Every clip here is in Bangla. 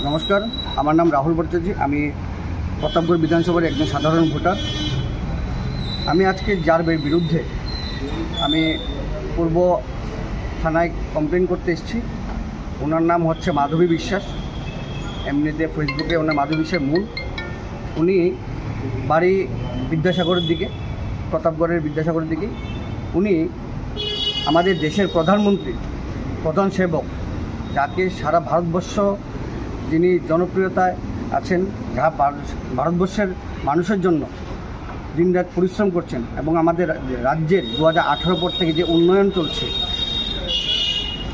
নমস্কার, আমার নাম রাহুল ভট্টাচার্য। আমি প্রতাপগড় বিধানসভার একজন সাধারণ ভোটার। আমি আজকে যার বিরুদ্ধে আমি পূর্ব থানায় কমপ্লেন করতে এসেছি, ওনার নাম হচ্ছে মাধবী বিশ্বাস। এমনিতে ফেসবুকে ওনার মাধবী বিশ্বাস মূল। উনি বাড়ি বিদ্যাসাগরের দিকে, প্রতাপগড়ের বিদ্যাসাগরের দিকে। উনি আমাদের দেশের প্রধানমন্ত্রী, প্রধান সেবক, যাকে সারা ভারতবর্ষ যিনি জনপ্রিয়তায় আছেন, যা ভারতবর্ষের মানুষের জন্য দিনরাত পরিশ্রম করছেন এবং আমাদের রাজ্যের 2018 পর থেকে যে উন্নয়ন চলছে,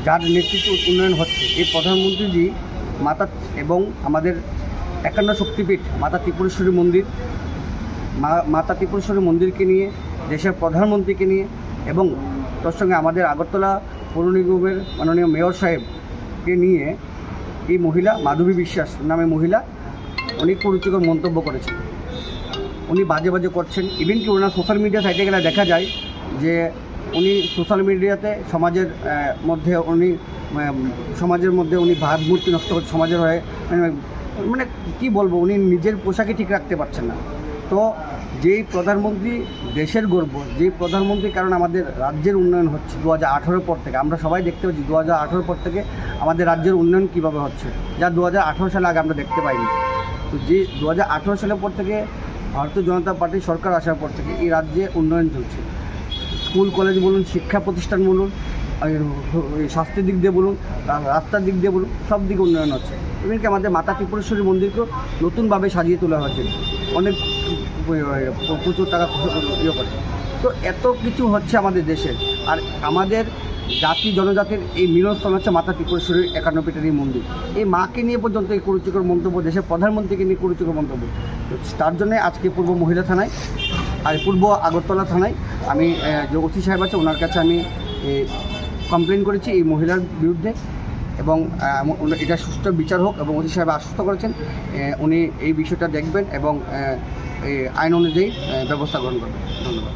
যার নেতৃত্বে উন্নয়ন হচ্ছে, এই প্রধানমন্ত্রীজি মাতা এবং আমাদের 51 শক্তিপীঠ মাতা ত্রিপুরেশ্বরী মন্দির, মাতা ত্রিপুরেশ্বরী মন্দিরকে নিয়ে, দেশের প্রধানমন্ত্রীকে নিয়ে এবং তার সঙ্গে আমাদের আগরতলা পৌর নিগমের মাননীয় মেয়র সাহেবকে নিয়ে এই মহিলা মাধবী বিশ্বাস নামে মহিলা উনি কুরুচিকর মন্তব্য করেছেন। উনি বাজে বাজে করছেন। ইভেন কি ওনার সোশ্যাল মিডিয়া সাইটে গেলে দেখা যায় যে উনি সোশ্যাল মিডিয়াতে সমাজের মধ্যে উনি ভাবমূর্তি নষ্ট করছে, সমাজের হয়ে মানে কী বলবো, উনি নিজের পোশাকে ঠিক রাখতে পারছেন না। তো যেই প্রধানমন্ত্রী দেশের গর্ব, যেই প্রধানমন্ত্রীর কারণে আমাদের রাজ্যের উন্নয়ন হচ্ছে 2018 পর থেকে, আমরা সবাই দেখতে পাচ্ছি 2018 পর থেকে আমাদের রাজ্যের উন্নয়ন কীভাবে হচ্ছে, যা 2018 সালে আগে আমরা দেখতে পাইনি। তো যে 2018 সালের পর থেকে ভারতীয় জনতা পার্টি সরকার আসার পর থেকে এই রাজ্যে উন্নয়ন চলছে। স্কুল কলেজ বলুন, শিক্ষা প্রতিষ্ঠান বলুন, স্বাস্থ্যের দিক দিয়ে বলুন, রাস্তার দিক দিয়ে বলুন, সব দিকে উন্নয়ন হচ্ছে। এমনকি আমাদের মাতা ত্রিপুরেশ্বরী মন্দিরকেও নতুনভাবে সাজিয়ে তোলা হয়েছে, অনেক প্রচুর টাকা ইয়ে করে। তো এত কিছু হচ্ছে আমাদের দেশে। আর আমাদের জাতি জনজাতির এই মিলনস্থল হচ্ছে মাতা ত্রিপুরেশ্বরীর 51 পীঠের এই মন্দির। এই মাকে নিয়ে পর্যন্ত এই কুরুচিকর মন্তব্য, দেশের প্রধানমন্ত্রীকে নিয়ে কুরুচিকর মন্তব্য। তার জন্যে আজকে পূর্ব মহিলা থানায় আর পূর্ব আগরতলা থানায় আমি যে ওসি সাহেব আছে ওনার কাছে আমি কমপ্লেন করেছি এই মহিলার বিরুদ্ধে, এবং এটা সুষ্ঠু বিচার হোক, এবং ওসি সাহেব আশ্বস্ত করেছেন উনি এই বিষয়টা দেখবেন এবং আইন অনুযায়ী ব্যবস্থা গ্রহণ করবেন। ধন্যবাদ।